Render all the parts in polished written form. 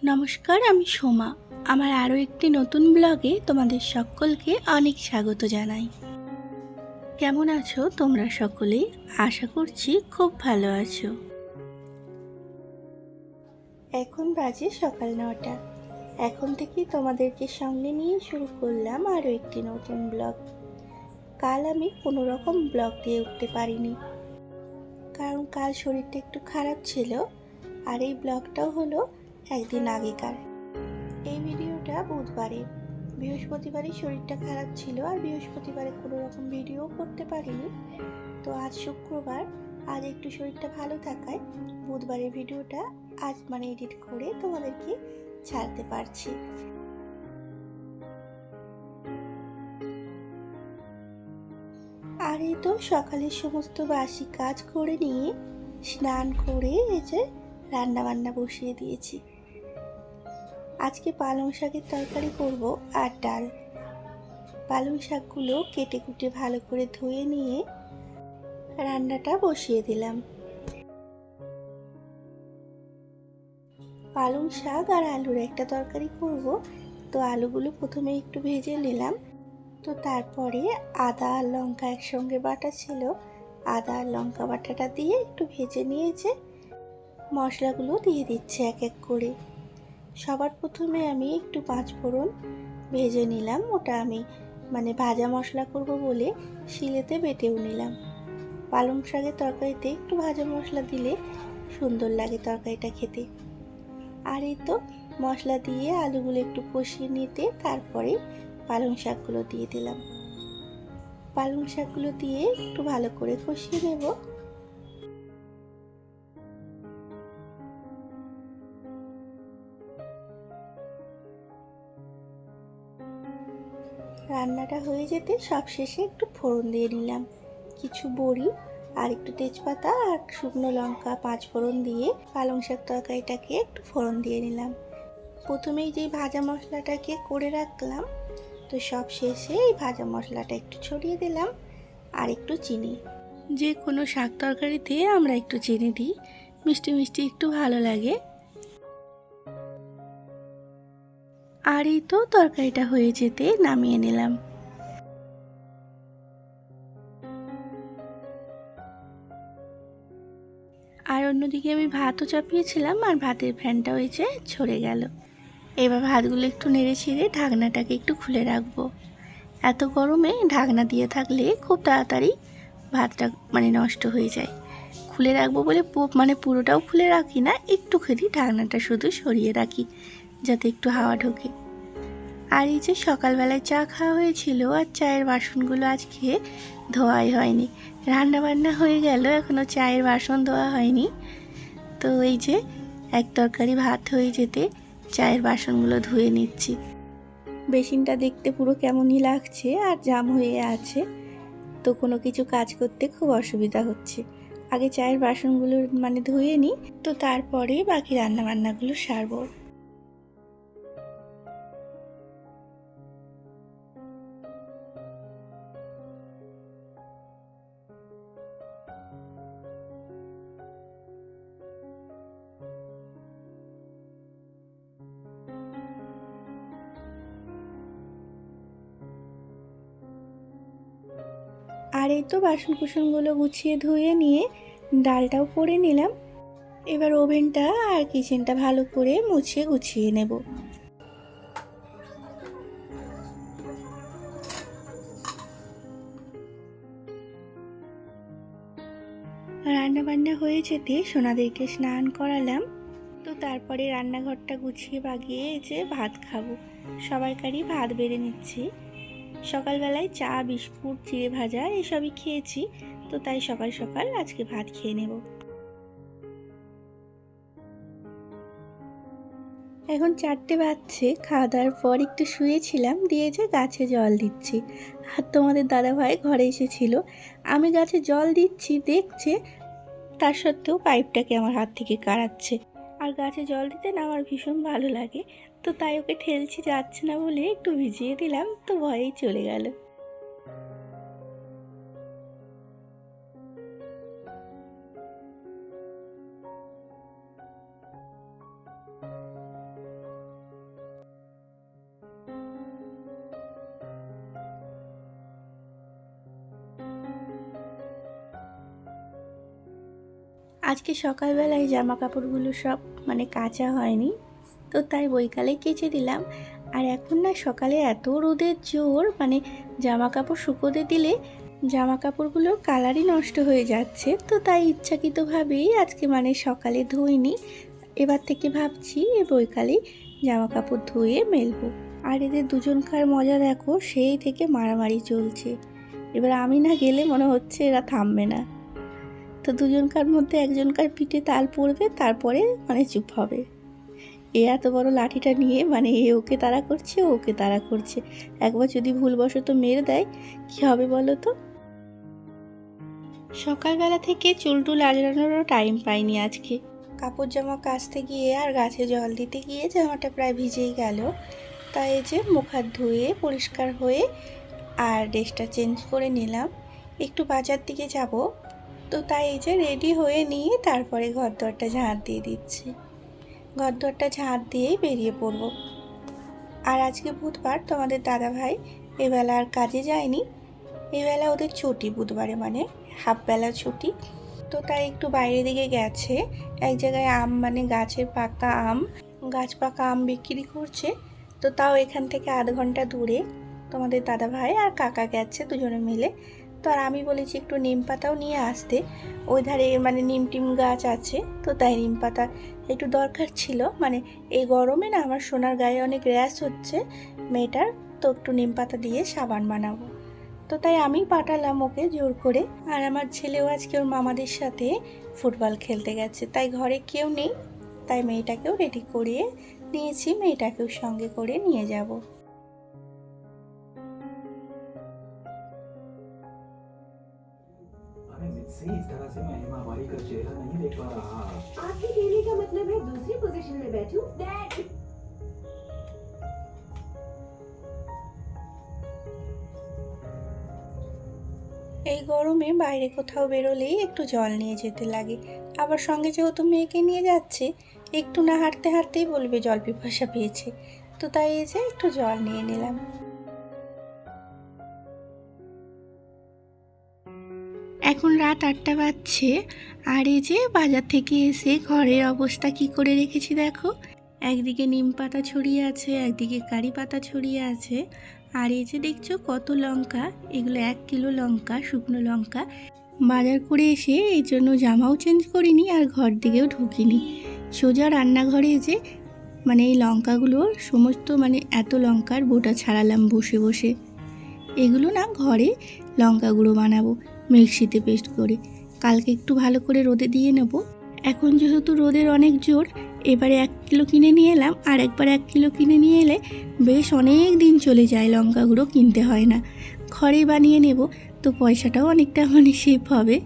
নমস্কার, আমি সোমা। আমার আরও একটি নতুন ব্লগে তোমাদের সকলকে অনেক স্বাগত জানাই। কেমন আছো তোমরা সকলেই? আশা করছি খুব ভালো আছো। এখন বাজে সকাল 9টা। এখন থেকেই তোমাদেরকে সঙ্গে নিয়ে শুরু করলাম আরও একটি নতুন ব্লগ। কাল আমি কোনো রকম ব্লগ দিয়ে উঠতে পারিনি, কারণ কাল শরীরটা একটু খারাপ ছিল। আর এই ব্লগটাও হলো একদিন আগেকার। এই ভিডিওটা বুধবারে। বৃহস্পতিবারই শরীরটা খারাপ ছিল, আর বৃহস্পতিবারে কোনো রকম ভিডিও করতে পারিনি। তো আজ শুক্রবার, আজ একটু শরীরটা ভালো থাকায় বুধবারের ভিডিওটা আজ এডিট করে তোমাদেরকে ছাড়তে পারছি। আর এই তো সকালের সমস্ত বাসি কাজ করে নিয়ে স্নান করে এই যে রান্না বান্না বসিয়ে দিয়েছি। আজকে পালং শাকের তরকারি করব আর ডাল। পালং শাকগুলো কেটে কুটে ভালো করে ধুয়ে নিয়ে রান্নাটা বসিয়ে দিলাম। পালং শাক আর আলুর একটা তরকারি করব। তো আলুগুলো প্রথমে একটু ভেজে নিলাম। তো তারপরে আদা আর লঙ্কা একসঙ্গে বাটা ছিল, আদা আর লঙ্কা বাটাটা দিয়ে একটু ভেজে নিয়েছে। মশলাগুলো দিয়ে দিচ্ছে এক এক করে। সবার প্রথমে আমি একটু 5 ফোড়ন ভেজে নিলাম। ওটা আমি ভাজা মশলা করব বলে শিলেতে বেটেও নিলাম। পালং শাকের তরকারিতে একটু ভাজা মশলা দিলে সুন্দর লাগে তরকারিটা খেতে। আর এই তো মশলা দিয়ে আলুগুলো একটু কষিয়ে নিতে তারপরে পালং শাকগুলো দিয়ে দিলাম। পালং শাকগুলো দিয়ে একটু ভালো করে কষিয়ে নেব। রান্নাটা হয়ে যেতে সবশেষে একটু ফোড়ন দিয়ে নিলাম। কিছু বড়ি আর একটু তেজপাতা আর শুকনো লঙ্কা 5 ফোড়ন দিয়ে পালং শাক তরকারিটাকে একটু ফোড়ন দিয়ে নিলাম। প্রথমেই যে ভাজা মশলাটাকে করে রাখলাম, তো সব শেষে এই ভাজা মশলাটা একটু ছড়িয়ে দিলাম আর একটু চিনি। যে কোনো শাক তরকারিতে আমরা একটু চিনি দিই, মিষ্টি মিষ্টি একটু ভালো লাগে। আর এই তো তরকারিটা হয়ে যেতে নামিয়ে নিলাম। আর অন্যদিকে আমি ভাতও চাপিয়েছিলাম, আর ভাতের ফ্যানটা হয়েছে ছড়ে গেল। এবার ভাতগুলো একটু নেড়ে ছিঁড়ে ঢাকনাটাকে একটু খুলে রাখবো। এত গরমে ঢাকনা দিয়ে থাকলে খুব তাড়াতাড়ি ভাতটা নষ্ট হয়ে যায়। খুলে রাখবো বলে পুরোটাও খুলে রাখি না, একটুখানি ঢাকনাটা শুধু সরিয়ে রাখি যাতে একটু হাওয়া ঢোকে। আর এই যে সকালবেলায় চা খাওয়া হয়েছিল, আর চায়ের বাসনগুলো আজকে ধোয়াই হয়নি। রান্না বান্না হয়ে গেল, এখনও চায়ের বাসন ধোয়া হয়নি। তো এই যে এক তরকারি ভাত হয়ে যেতে চায়ের বাসনগুলো ধুয়ে নিচ্ছি। বেসিনটা দেখতে পুরো কেমনই লাগছে, আর জাম হয়ে আছে। তো কোনো কিছু কাজ করতে খুব অসুবিধা হচ্ছে। আগে চায়ের বাসনগুলো ধুয়ে নিই, তো তারপরে বাকি রান্না বান্নাগুলো সারবো। আর এই তো বাসন কুসনগুলো গুছিয়ে ধুয়ে নিয়ে ডালটাও করে নিলাম। এবার ওভেনটা আর কিচেনটা ভালো করে মুছে গুছিয়ে নেব। রান্না বান্না হয়ে যেতে সোনাদেরকে স্নান করালাম। তো তারপরে রান্নাঘরটা গুছিয়ে বাগিয়ে যে ভাত খাবো। সবাইকারই ভাত বেড়ে নিচ্ছি। সকালবেলায় চা, বিস্কুট, চিড়ে ভাজা এসবই খেয়েছি। তো তাই সকাল সকাল আজকে ভাত খেয়ে নেব। এখন 4টে বাজছে। খাওয়া দাওয়ার পর একটু শুয়েছিলাম, দিয়ে যে গাছে জল দিচ্ছি। আর তোমাদের দাদাভাই ঘরে এসেছিল। আমি গাছে জল দিচ্ছি দেখছে, তার সত্ত্বেও পাইপটাকে আমার হাত থেকে কাড়াচ্ছে। আর গাছে জল দিতে না আমার ভীষণ ভালো লাগে। তো তাই ওকে ঠেলছি, যাচ্ছে না বলে একটু ভিজিয়ে দিলাম, তো ভয়েই চলে গেল। আজকে সকালবেলায় জামা কাপড়গুলো সব কাচা হয়নি, তো তাই বৈকালে কেচে দিলাম। আর এখন না সকালে এত রোদের জোর, জামা কাপড় শুকোতে দিলে জামা কাপড়গুলোর কালারই নষ্ট হয়ে যাচ্ছে। তো তাই ইচ্ছাকৃতভাবেই আজকে সকালে ধুইনি। এবার থেকে ভাবছি বৈকালে জামা কাপড় ধুয়ে মেলবো। আর এদের দুজনকার মজা দেখো, সেই থেকে মারামারি চলছে। এবার আমি না গেলে মনে হচ্ছে এরা থামবে না। তো দুজনকার মধ্যে একজনকার পিঠে তাল পড়বে, তারপরে চুপ হবে। এ এত বড় লাঠিটা নিয়ে এ ওকে তাড়া করছে, ওকে তাড়া করছে। একবার যদি ভুলবশত মেরে দেয় কি হবে বলো তো। সকালবেলা থেকে চুলটুল আজরানোরও টাইম পাইনি আজকে। কাপড় জামা কাচতে গিয়ে আর গাছে জল দিতে গিয়ে জামাটা প্রায় ভিজেই গেল। তাই এই যে মুখ হাত ধুয়ে পরিষ্কার হয়ে আর ড্রেসটা চেঞ্জ করে নিলাম। একটু বাজার দিকে যাব, তো তাই এই যে রেডি হয়ে নিয়ে তারপরে ঘরদোরটা ঝাঁট দিয়ে দিচ্ছি। ঘরদোরটা ঝাঁট দিয়েই বেরিয়ে পড়ব। আর আজকে বুধবার, তোমাদের দাদাভাই এবেলা আর কাজে যায়নি। এবেলা ওদের ছুটি, বুধবারে হাফবেলা ছুটি। তো তাই একটু বাইরের দিকে গেছে। এক জায়গায় আম গাছের পাকা আম, গাছ পাকা আম বিক্রি করছে। তো তাও এখান থেকে আধ ঘন্টা দূরে তোমাদের দাদাভাই আর কাকা গেছে দুজনে মিলে। তো আর আমি বলেছি একটু নিম পাতাও নিয়ে আসতে। ওই ধারে নিম টিম গাছ আছে, তো তাই নিম পাতা একটু দরকার ছিল। এই গরমে না আমার সোনার গায়ে অনেক র্যাশ হচ্ছে মেয়েটার, তো একটু নিম পাতা দিয়ে সাবান বানাবো। তো তাই আমি পাঠালাম ওকে জোর করে। আর আমার ছেলেও আজকে ওর মামাদের সাথে ফুটবল খেলতে গেছে, তাই ঘরে কেউ নেই। তাই মেয়েটাকেও রেডি করিয়ে নিয়েছি, মেয়েটাকেও সঙ্গে করে নিয়ে যাব। इस तरह से मैं हिमावारी का चेहरा नहीं देख पा रहा। आपके कहने का मतलब है दूसरी पोजीशन में बैठूं? डैड! এই গরমে বাইরে কোথাও বেরোলেই একটু জল নিয়ে যেতে লাগে। আবার সঙ্গে যেহেতু মেয়েকে নিয়ে যাচ্ছে, একটু না হাঁটতে হাঁটতেই বলবে জল পিপাসা পেয়েছে। তো তাই এই যে একটু জল নিয়ে নিলাম। এখন রাত 8টা বাজছে। আর এই যে বাজার থেকে এসে ঘরের অবস্থা কি করে রেখেছি দেখো। একদিকে নিম পাতা ছড়িয়ে আছে, একদিকে কারি পাতা ছড়িয়ে আছে। আর এই যে দেখছো কত লঙ্কা, এগুলো 1 কিলো লঙ্কা, শুকনো লঙ্কা। বাজার করে এসে এই জন্য জামাও চেঞ্জ করিনি আর ঘর দিকেও ঢুকিনি। সোজা রান্নাঘরে এই যে এই লঙ্কাগুলোর সমস্ত এত লঙ্কার বোটা ছাড়ালাম বসে বসে। এগুলো না ঘরে লঙ্কা গুঁড়ো বানাবো মিক্সিতে পেস্ট করে। কালকে একটু ভালো করে রোদে দিয়ে নেব। এখন যেহেতু রোদের অনেক জোর, এবারে 1 কিলো কিনে নিয়ে এলাম। আর একবার 1 কিলো কিনে নিয়ে এলে বেশ অনেক দিন চলে যায়, লঙ্কা গুঁড়ো কিনতে হয় না, ঘরেই বানিয়ে নেব। তো পয়সাটাও অনেকটা সেভ হবে।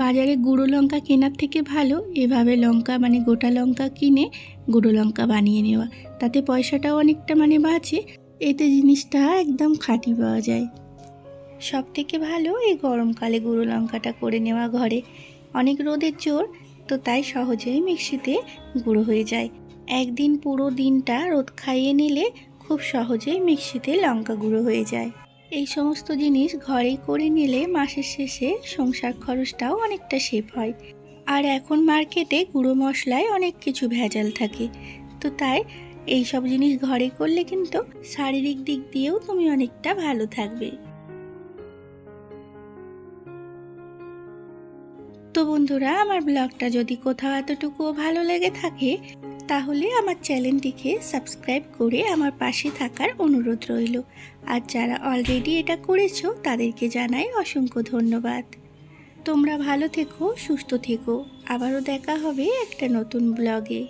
বাজারে গুঁড়ো লঙ্কা কেনার থেকে ভালো এভাবে লঙ্কা গোটা লঙ্কা কিনে গুঁড়ো লঙ্কা বানিয়ে নেওয়া। তাতে পয়সাটাও অনেকটা বাঁচে, এতে জিনিসটা একদম খাঁটি পাওয়া যায়। সব থেকে ভালো এই গরমকালে গুঁড়ো লঙ্কাটা করে নেওয়া ঘরে। অনেক রোদের জোর, তো তাই সহজেই মিক্সিতে গুঁড়ো হয়ে যায়। একদিন পুরো দিনটা রোদ খাইয়ে নিলে খুব সহজেই মিক্সিতে লঙ্কা গুঁড়ো হয়ে যায়। এই সমস্ত জিনিস ঘরেই করে নিলে মাসের শেষে সংসার খরচটাও অনেকটা সেভ হয়। আর এখন মার্কেটে গুঁড়ো মশলায় অনেক কিছু ভেজাল থাকে, তো তাই এই সব জিনিস ঘরে করলে কিন্তু শারীরিক দিক দিয়েও তুমি অনেকটা ভালো থাকবে। তো বন্ধুরা, আমার ব্লগটা যদি কোথাও এতটুকুও ভালো লেগে থাকে তাহলে আমার চ্যানেলটিকে সাবস্ক্রাইব করে আমার পাশে থাকার অনুরোধ রইল। আর যারা অলরেডি এটা করেছো তাদেরকে জানাই অসংখ্য ধন্যবাদ। তোমরা ভালো থেকো, সুস্থ থেকো। আবারও দেখা হবে একটা নতুন ব্লগে।